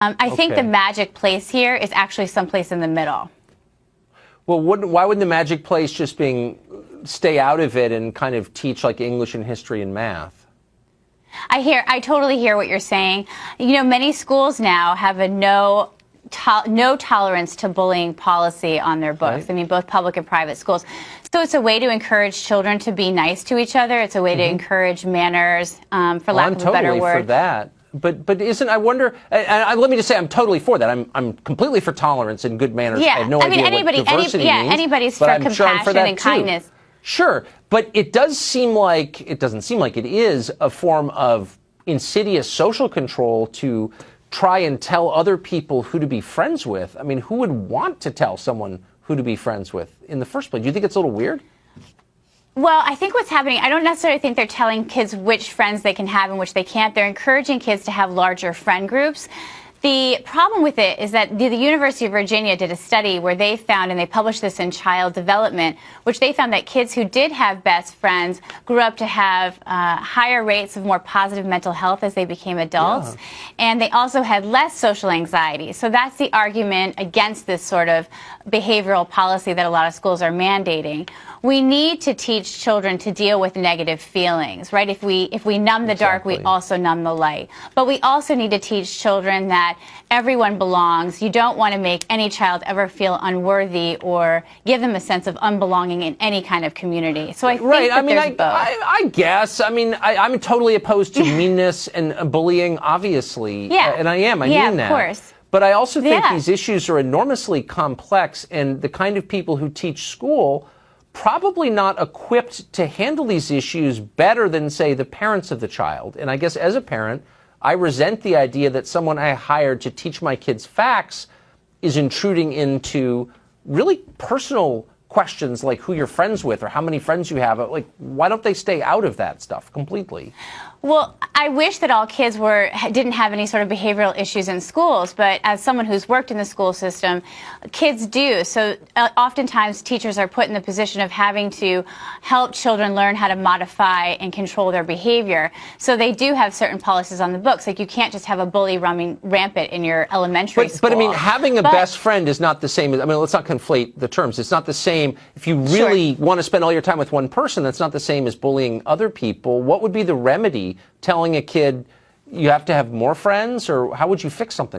I think the magic place here is actually someplace in the middle. Well, why wouldn't the magic place just being stay out of it and kind of teach like English and history and math? I totally hear what you're saying. You know, many schools now have a no tolerance to bullying policy on their books. Right. I mean, both public and private schools. So it's a way to encourage children to be nice to each other. It's a way to encourage manners, for lack of a better word. I'm totally for that. But isn't, I wonder, let me just say I'm totally for that. I'm completely for tolerance and good manners. Yeah, I have no idea what diversity means. Anybody's for compassion and kindness. Sure, but it doesn't seem like it is a form of insidious social control to try and tell other people who to be friends with. I mean, who would want to tell someone who to be friends with in the first place? Do you think it's a little weird? Well, I think what's happening, I don't necessarily think they're telling kids which friends they can have and which they can't. They're encouraging kids to have larger friend groups. The problem with it is that the University of Virginia did a study where they found, and they published this in Child Development, which they found that kids who did have best friends grew up to have higher rates of more positive mental health as they became adults. Yeah. And they also had less social anxiety. So that's the argument against this sort of behavioral policy that a lot of schools are mandating. We need to teach children to deal with negative feelings, right? If we numb the dark, we also numb the light. But we also need to teach children that everyone belongs. You don't want to make any child ever feel unworthy or give them a sense of unbelonging in any kind of community. So I think that there's both. I guess. I mean, I'm totally opposed to meanness and bullying, obviously. Yeah. And I mean that. Yeah, of course. But I also think these issues are enormously complex, and the kind of people who teach school probably not equipped to handle these issues better than, say, the parents of the child. And I guess as a parent, I resent the idea that someone I hired to teach my kids facts is intruding into really personal questions like who you're friends with or how many friends you have. Like, why don't they stay out of that stuff completely? Well, I wish that all kids didn't have any sort of behavioral issues in schools, but as someone who's worked in the school system, kids do. So oftentimes teachers are put in the position of having to help children learn how to modify and control their behavior. So they do have certain policies on the books, like you can't just have a bully running rampant in your elementary school. But I mean, having a best friend is not the same as, I mean, let's not conflate the terms. It's not the same. If you really want to spend all your time with one person, that's not the same as bullying other people. What would be the remedy? Telling a kid you have to have more friends, or how would you fix something